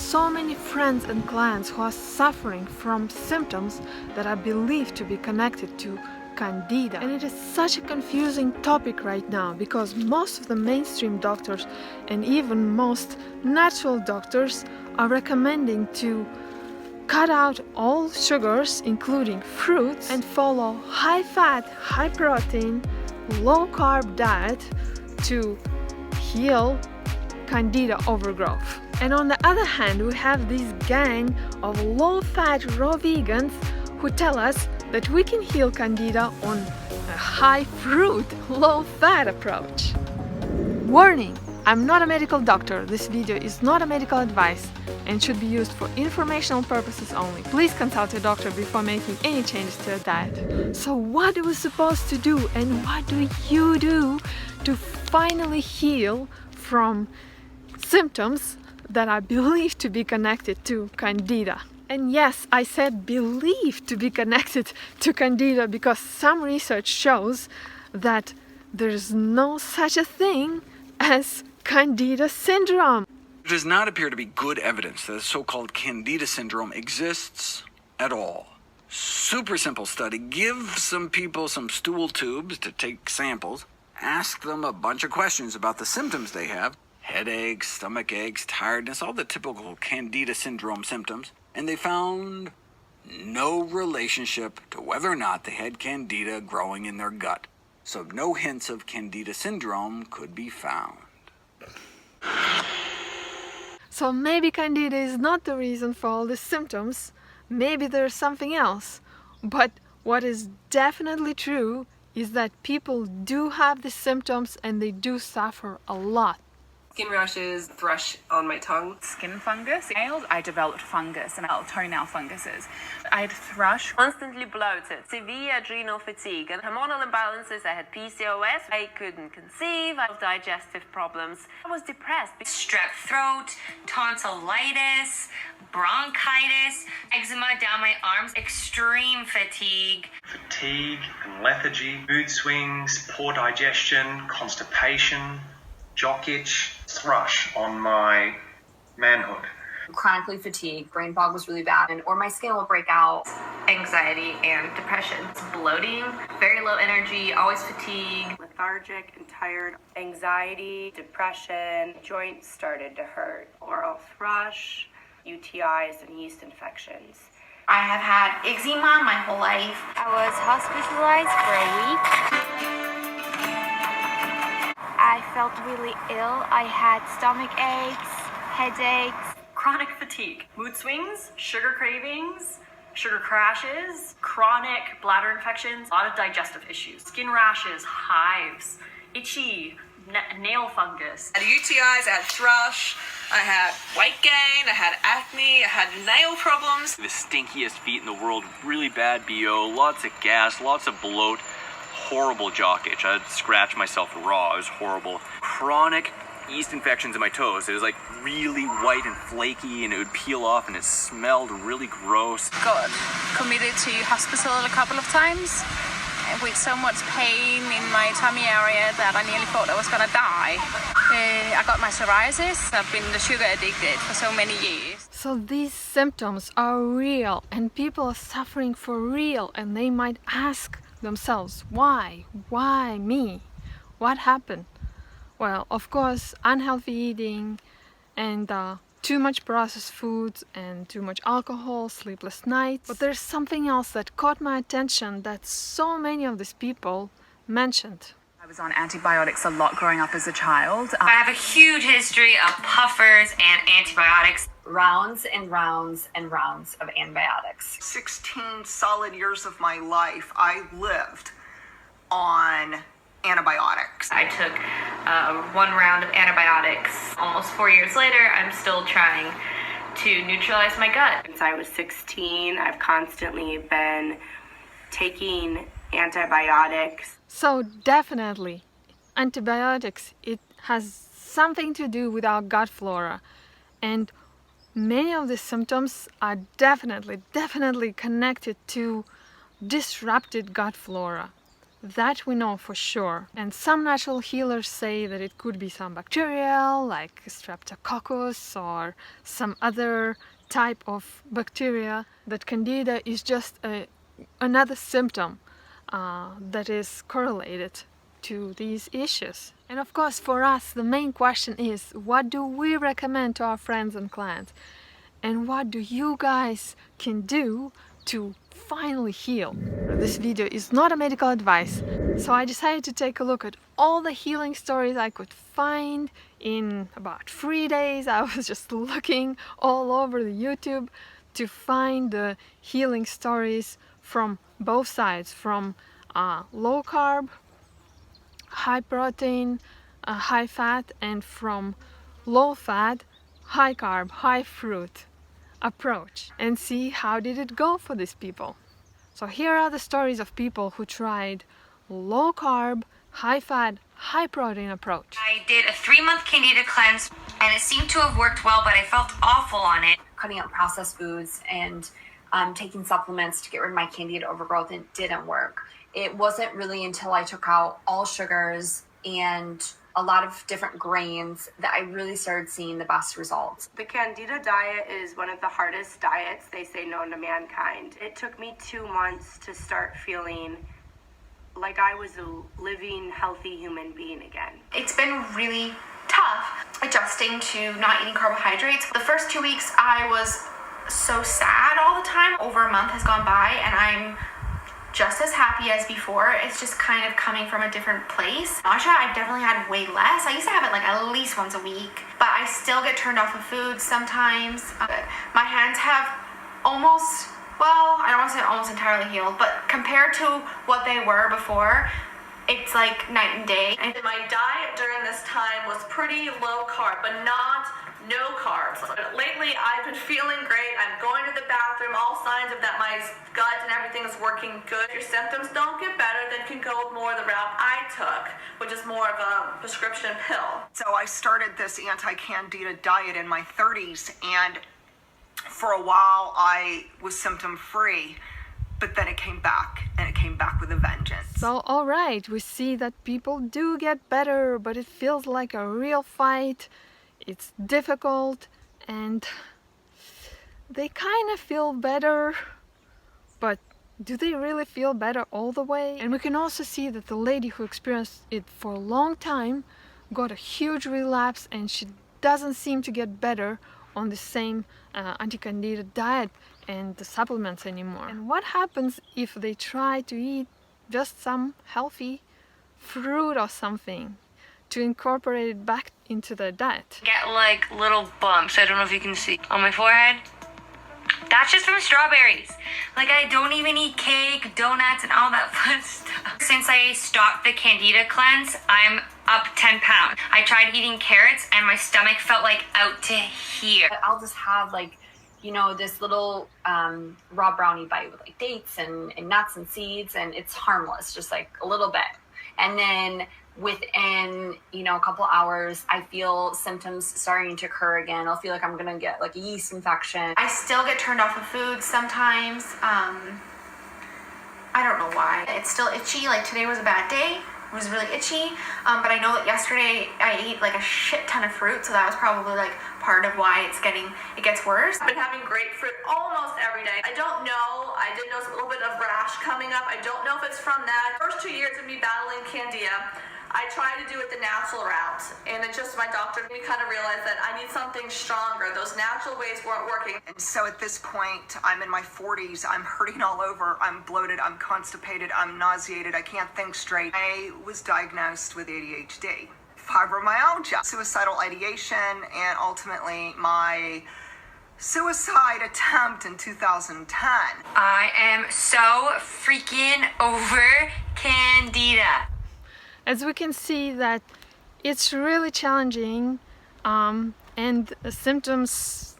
so many friends and clients who are suffering from symptoms that are believed to be connected to Candida. And it is such a confusing topic right now because most of the mainstream doctors and even most natural doctors are recommending to cut out all sugars, including fruits, and follow high-fat, high-protein, low-carb diet to heal Candida overgrowth. And on the other hand, we have this gang of low-fat raw vegans who tell us that we can heal Candida on a high-fruit, low-fat approach. Warning! I'm not a medical doctor. This video is not a medical advice and should be used for informational purposes only. Please consult your doctor before making any changes to your diet. So what are we supposed to do, and what do you do to finally heal from symptoms that are believed to be connected to Candida? And yes, I said believed to be connected to Candida because some research shows that there's no such a thing as Candida syndrome. There does not appear to be good evidence that the so-called Candida syndrome exists at all. Super simple study. Give some people some stool tubes to take samples. Ask them a bunch of questions about the symptoms they have. Headaches, stomach aches, tiredness, all the typical Candida syndrome symptoms. And they found no relationship to whether or not they had Candida growing in their gut. So no hints of Candida syndrome could be found. So maybe Candida is not the reason for all the symptoms. Maybe there's something else. But what is definitely true is that people do have the symptoms and they do suffer a lot. Skin rashes, thrush on my tongue. Skin fungus. Nails, I developed fungus and toenail funguses. I had thrush. Constantly bloated, severe adrenal fatigue, and hormonal imbalances. I had PCOS. I couldn't conceive. I had digestive problems. I was depressed. Strep throat, tonsillitis, bronchitis, eczema down my arms, extreme fatigue. Fatigue and lethargy, mood swings, poor digestion, constipation, jock itch, thrush on my manhood. Chronically fatigued, brain fog was really bad, or my skin will break out. Anxiety and depression. Bloating, very low energy, always fatigued. Lethargic and tired. Anxiety, depression, joints started to hurt. Oral thrush, UTIs and yeast infections. I have had eczema my whole life. I was hospitalized for a week. I felt really ill. I had stomach aches, headaches. Chronic fatigue, mood swings, sugar cravings, sugar crashes, chronic bladder infections, a lot of digestive issues, skin rashes, hives, itchy, nail fungus. I had UTIs, I had thrush, I had weight gain, I had acne, I had nail problems. The stinkiest feet in the world, really bad BO, lots of gas, lots of bloat, horrible jock itch. I'd scratch myself raw, it was horrible. Chronic yeast infections in my toes. It was like really white and flaky and it would peel off and it smelled really gross. Got committed to hospital a couple of times with so much pain in my tummy area that I nearly thought I was gonna die. I got my psoriasis. I've been sugar addicted for so many years. So these symptoms are real and people are suffering for real, and they might ask themselves, why me? What happened? Well, of course, unhealthy eating and too much processed foods and too much alcohol, sleepless nights. But there's something else that caught my attention that so many of these people mentioned. I was on antibiotics a lot growing up as a child. I have a huge history of puffers and antibiotics. Rounds and rounds and rounds of antibiotics. 16 solid years of my life, I lived on antibiotics. I took one round of antibiotics. Almost 4 years later, I'm still trying to neutralize my gut. Since I was 16, I've constantly been taking antibiotics. So definitely, antibiotics, it has something to do with our gut flora, and many of the symptoms are definitely connected to disrupted gut flora. That we know for sure. And some natural healers say that it could be some bacteria like streptococcus or some other type of bacteria, that Candida is just another symptom that is correlated to these issues. And of course, for us, the main question is, what do we recommend to our friends and clients? And what do you guys can do to finally heal? This video is not a medical advice, so I decided to take a look at all the healing stories I could find in about 3 days. I was just looking all over the YouTube to find the healing stories from both sides, from low carb, high protein, high fat, and from low fat, high carb, high fruit approach, and see how did it go for these people. So here are the stories of people who tried low carb, high fat, high protein approach. I did a 3-month Candida cleanse and it seemed to have worked well, but I felt awful on it. Cutting out processed foods and taking supplements to get rid of my Candida overgrowth, and it didn't work. It wasn't really until I took out all sugars and a lot of different grains that I really started seeing the best results. The Candida diet is one of the hardest diets, they say, known to mankind. It took me 2 months to start feeling like I was a living, healthy human being again. It's been really tough adjusting to not eating carbohydrates. The first 2 weeks I was so sad all the time. Over a month has gone by and I'm just as happy as before. It's just kind of coming from a different place. Nausea, I've definitely had way less. I used to have it like at least once a week, but I still get turned off of food sometimes. My hands have almost, well, I don't want to say almost entirely healed, but compared to what they were before, it's like night and day. And my diet during this time was pretty low carb, but not no carbs. But lately, I've been feeling great. I'm going to the bathroom, all signs of that my gut and everything is working good. If your symptoms don't get better, then you can go more the route I took, which is more of a prescription pill. So I started this anti-Candida diet in my 30s, and for a while I was symptom-free, but then it came back, and it came back with a vengeance. So alright, we see that people do get better, but it feels like a real fight. It's difficult, and they kind of feel better, but do they really feel better all the way? And we can also see that the lady who experienced it for a long time got a huge relapse, and she doesn't seem to get better on the same anti-Candida diet and the supplements anymore. And what happens if they try to eat just some healthy fruit or something to incorporate it back into their diet? Get like little bumps, I don't know if you can see, on my forehead. That's just from strawberries. Like, I don't even eat cake, donuts, and all that fun stuff. Since I stopped the Candida cleanse, I'm up 10 pounds. I tried eating carrots and my stomach felt like out to here. I'll just have like, you know, this little raw brownie bite with like dates and nuts and seeds, and it's harmless, just like a little bit. And then within, you know, a couple hours, I feel symptoms starting to occur again. I'll feel like I'm gonna get like a yeast infection. I still get turned off of food sometimes. I don't know why. It's still itchy. Like today was a bad day. It was really itchy. But I know that yesterday I ate like a shit ton of fruit, so that was probably like part of why it gets worse. I've been having grapefruit almost every day. I don't know. I did notice a little bit of rash coming up. I don't know if it's from that. First 2 years of me battling Candida, I tried to do it the natural route, and it just, my doctor, we kind of realized that I need something stronger. Those natural ways weren't working. And so at this point, I'm in my 40s, I'm hurting all over, I'm bloated, I'm constipated, I'm nauseated, I can't think straight. I was diagnosed with ADHD, fibromyalgia, suicidal ideation, and ultimately my suicide attempt in 2010. I am so freaking over Candida. As we can see that it's really challenging, and the symptoms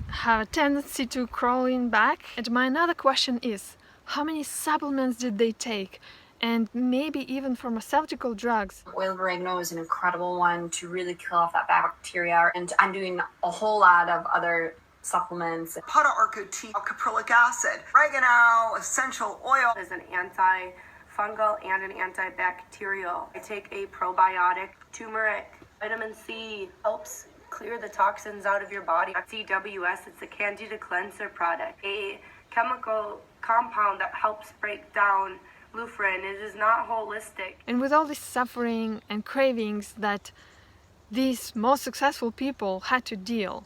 have a tendency to crawling back. And my another question is, how many supplements did they take? And maybe even pharmaceutical drugs. Oil of oregano is an incredible one to really kill off that bad bacteria. And I'm doing a whole lot of other supplements. Pata arco tea, caprylic acid, oregano, essential oil. As an anti fungal and an antibacterial. I take a probiotic, turmeric. Vitamin C helps clear the toxins out of your body. CWS, it's a Candida cleanser product, a chemical compound that helps break down Lufrin. It is not holistic. And with all this suffering and cravings that these most successful people had to deal,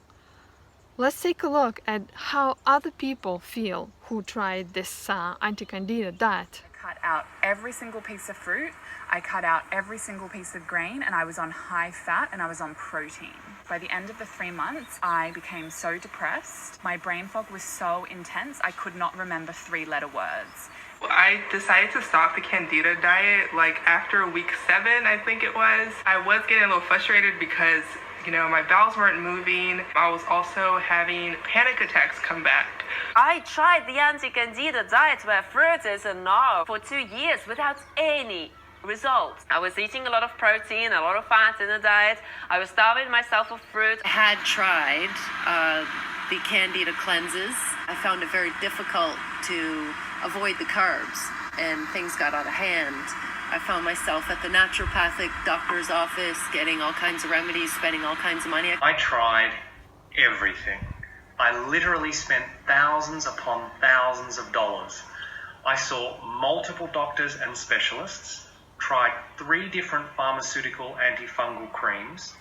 let's take a look at how other people feel who tried this anti-Candida diet. I cut out every single piece of fruit, I cut out every single piece of grain, and I was on high fat and I was on protein. By the end of the 3 months, I became so depressed. My brain fog was so intense, I could not remember 3-letter words. I decided to stop the Candida diet like after week 7, I think it was. I was getting a little frustrated because, you know, my bowels weren't moving. I was also having panic attacks come back. I tried the anti-Candida diet with fruits and all for 2 years without any results. I was eating a lot of protein, a lot of fat in the diet. I was starving myself of fruit. I had tried the Candida cleanses. I found it very difficult to avoid the carbs, and things got out of hand. I found myself at the naturopathic doctor's office getting all kinds of remedies, spending all kinds of money. I tried everything. I literally spent thousands upon thousands of dollars. I saw multiple doctors and specialists, tried 3 different pharmaceutical antifungal creams,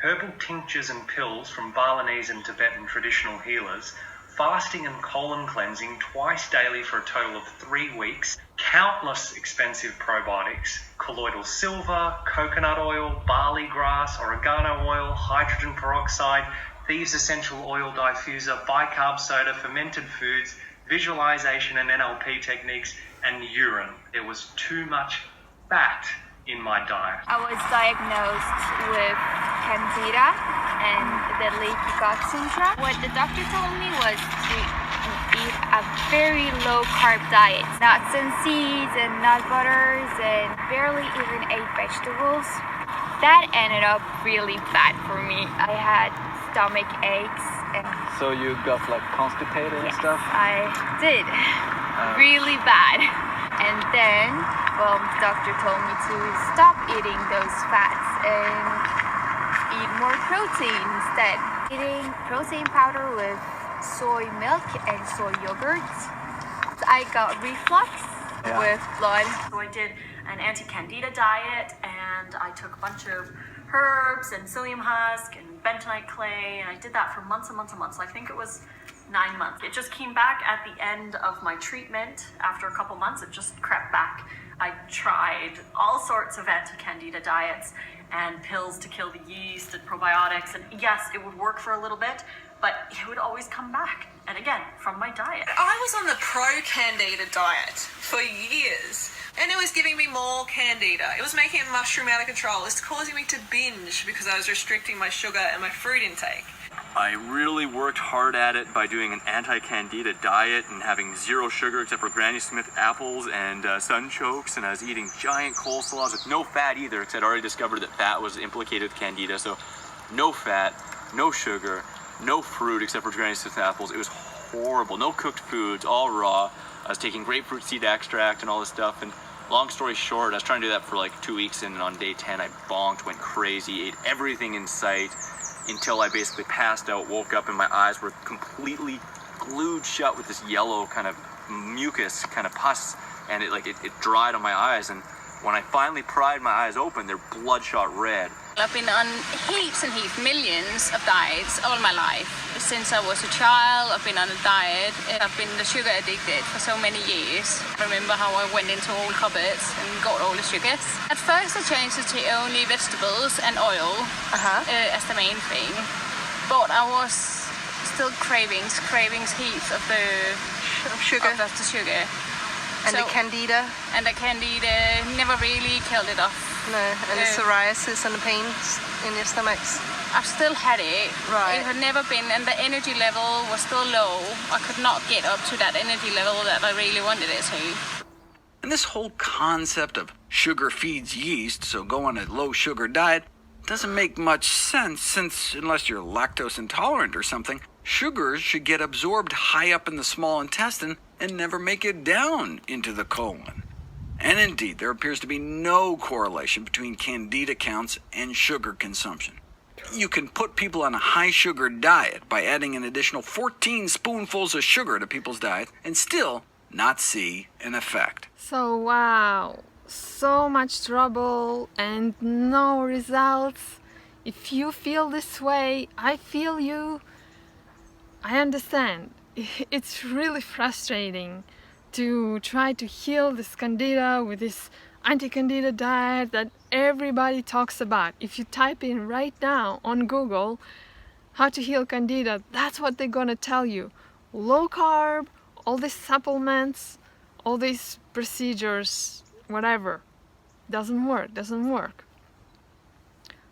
herbal tinctures and pills from Balinese and Tibetan traditional healers, fasting and colon cleansing twice daily for a total of 3 weeks, countless expensive probiotics, colloidal silver, coconut oil, barley grass, oregano oil, hydrogen peroxide, thieves essential oil diffuser, bicarb soda, fermented foods, visualization and NLP techniques, and urine. There was too much fat in my diet. I was diagnosed with Candida and the leaky gut syndrome. What the doctor told me was to eat a very low carb diet. Nuts and seeds and nut butters, and barely even ate vegetables. That ended up really bad for me. I had stomach aches. And so you got like constipated and stuff? I did. Really bad. And then, well, the doctor told me to stop eating those fats and eat more protein instead. Eating protein powder with soy milk and soy yogurt. I got reflux with blood. So I did an anti-Candida diet, and I took a bunch of herbs and psyllium husk and bentonite clay, and I did that for months and months and months. I think it was 9 months. It just came back at the end of my treatment. After a couple months, it just crept back. I tried all sorts of anti-Candida diets and pills to kill the yeast and probiotics, and yes, it would work for a little bit, but it would always come back, and again, from my diet. I was on the pro-Candida diet for years, and it was giving me more Candida. It was making it mushroom out of control. It's causing me to binge because I was restricting my sugar and my fruit intake. I really worked hard at it by doing an anti-Candida diet and having 0 sugar except for Granny Smith apples and sunchokes, and I was eating giant coleslaws with no fat either, because I'd already discovered that fat was implicated with Candida, so no fat, no sugar, no fruit except for Granny Smith apples. It was horrible. No cooked foods, all raw. I was taking grapefruit seed extract and all this stuff, and long story short, I was trying to do that for like 2 weeks, and on day 10 I bonked, went crazy, ate everything in sight, until I basically passed out, woke up, and my eyes were completely glued shut with this yellow kind of mucus, kind of pus, and it dried on my eyes, and when I finally pried my eyes open, they're bloodshot red. I've been on heaps and heaps, millions of diets all my life. Since I was a child, I've been on a diet. I've been sugar addicted for so many years. I remember how I went into all cupboards and got all the sugars. At first I changed it to only vegetables and oil as the main thing. But I was still cravings heaps of the sugar. Of the sugar. And the Candida? And the Candida never really killed it off. No, and the psoriasis and the pains in your stomachs? I've still had it. Right. It had never been, and the energy level was still low. I could not get up to that energy level that I really wanted it to. And this whole concept of sugar feeds yeast, so go on a low sugar diet, doesn't make much sense, since unless you're lactose intolerant or something, sugars should get absorbed high up in the small intestine and never make it down into the colon. And indeed, there appears to be no correlation between Candida counts and sugar consumption. You can put people on a high sugar diet by adding an additional 14 spoonfuls of sugar to people's diet and still not see an effect. So wow, so much trouble and no results. If you feel this way, I feel you. I understand. It's really frustrating to try to heal this Candida with this anti-Candida diet that everybody talks about. If you type in right now on Google how to heal Candida, that's what they're gonna tell you. Low carb, all these supplements, all these procedures, whatever. Doesn't work.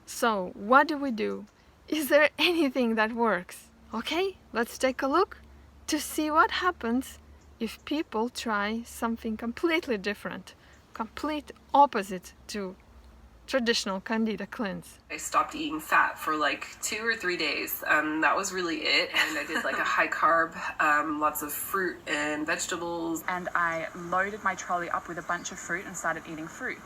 So what do? Is there anything that works? Okay, let's take a look to see what happens if people try something completely different, complete opposite to traditional Candida cleanse. I stopped eating fat for like 2 or 3 days. That was really it. And I did like a high carb, lots of fruit and vegetables. And I loaded my trolley up with a bunch of fruit and started eating fruit.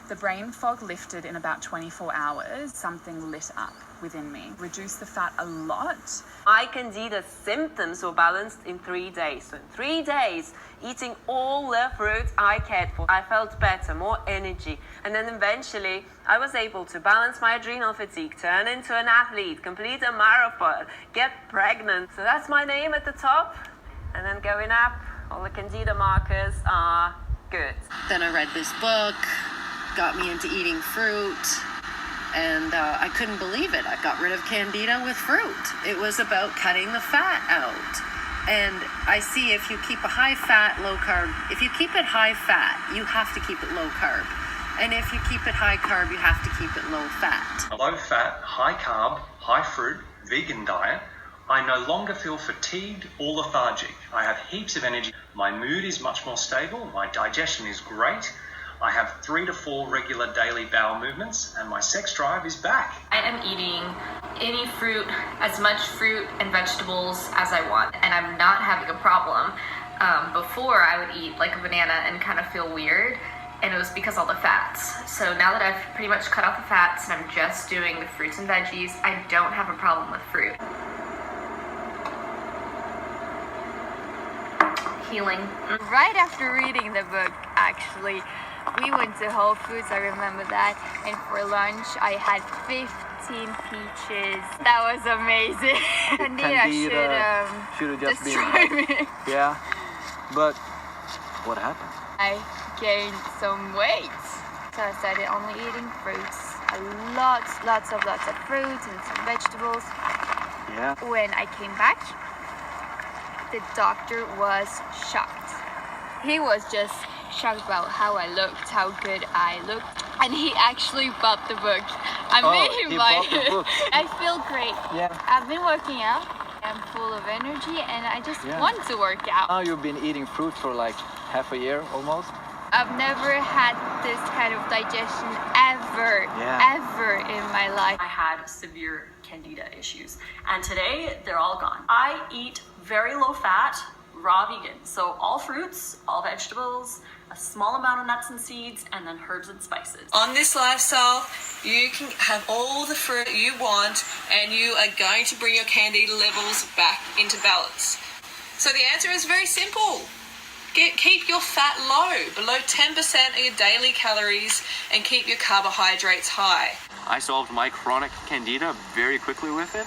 The brain fog lifted in about 24 hours. Something lit up within me. Reduced the fat a lot. My Candida symptoms were balanced in 3 days. So in 3 days, eating all the fruits I cared for, I felt better, more energy. And then eventually, I was able to balance my adrenal fatigue, turn into an athlete, complete a marathon, get pregnant. So that's my name at the top. And then going up, all the Candida markers are good. Then I read this book, got me into eating fruit, and I couldn't believe it. I got rid of Candida with fruit. It was about cutting the fat out. And I see if you keep a high fat, low carb, if you keep it high fat, you have to keep it low carb. And if you keep it high carb, you have to keep it low fat. A low fat, high carb, high fruit, vegan diet, I no longer feel fatigued or lethargic. I have heaps of energy. My mood is much more stable. My digestion is great. I have 3 to 4 regular daily bowel movements, and my sex drive is back. I am eating any fruit, as much fruit and vegetables as I want, and I'm not having a problem. Before, I would eat like a banana and kind of feel weird, and it was because all the fats. So now that I've pretty much cut out the fats and I'm just doing the fruits and veggies, I don't have a problem with fruit. Healing. Right after reading the book, actually, we went to Whole Foods, I remember that, and for lunch I had 15 peaches. That was amazing. Candida should have just destroyed been. me. Yeah, but what happened? I gained some weight, so I started only eating fruits. Lots of fruits and some vegetables. Yeah. When I came back, the doctor was shocked. He was just shocked about how I looked, how good I looked, and he actually bought the book. I made him buy it. I feel great. Yeah. I've been working out. I'm full of energy, and I just want to work out. Now you've been eating fruit for like half a year almost. I've never had this kind of digestion ever in my life. I had severe Candida issues, and today they're all gone. I eat very low fat, raw vegan, so all fruits, all vegetables, a small amount of nuts and seeds, and then herbs and spices. On this lifestyle, you can have all the fruit you want, and you are going to bring your Candida levels back into balance. So the answer is very simple. Keep your fat low, below 10% of your daily calories, and keep your carbohydrates high. I solved my chronic Candida very quickly with it.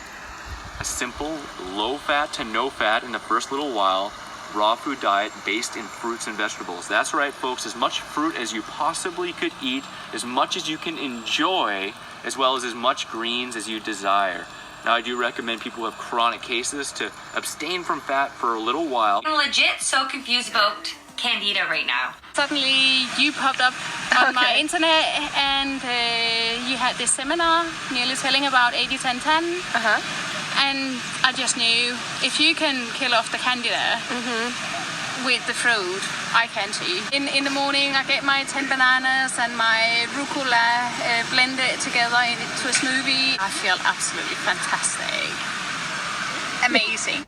A simple, low fat to no fat in the first little while, raw food diet based in fruits and vegetables. That's right, folks, as much fruit as you possibly could eat, as much as you can enjoy, as well as much greens as you desire. Now, I do recommend people who have chronic cases to abstain from fat for a little while. I'm legit so confused about Candida right now. Suddenly you popped up on my internet, and you had this seminar nearly telling about 80-10-10. And I just knew if you can kill off the Candida with the fruit, I can too. In the morning, I get my 10 bananas and my rucola, blend it together into a smoothie. I feel absolutely fantastic. Amazing.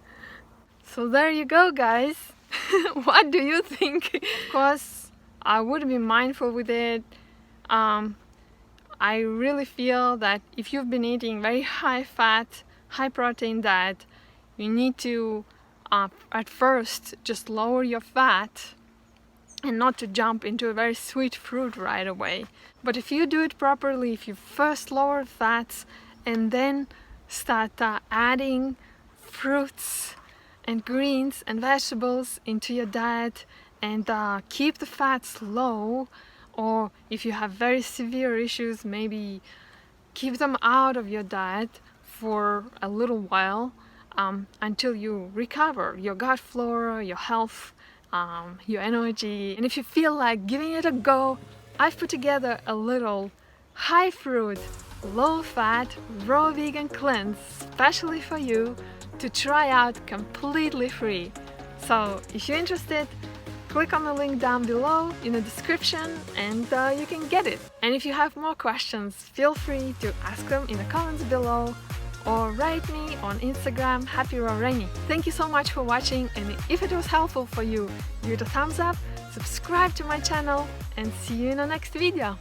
So there you go, guys. What do you think? Because I would be mindful with it. I really feel that if you've been eating very high fat, high protein diet, you need to at first just lower your fat and not to jump into a very sweet fruit right away. But if you do it properly, if you first lower fats and then start adding fruits and greens and vegetables into your diet and keep the fats low, or if you have very severe issues, maybe keep them out of your diet for a little while until you recover your gut flora, your health, your energy. And if you feel like giving it a go, I've put together a little high fruit, low fat, raw vegan cleanse specially for you to try out completely free. So if you're interested, click on the link down below in the description and you can get it. And if you have more questions, feel free to ask them in the comments below or write me on Instagram, HappyRawRainy. Thank you so much for watching, and if it was helpful for you, give it a thumbs up, subscribe to my channel, and see you in the next video.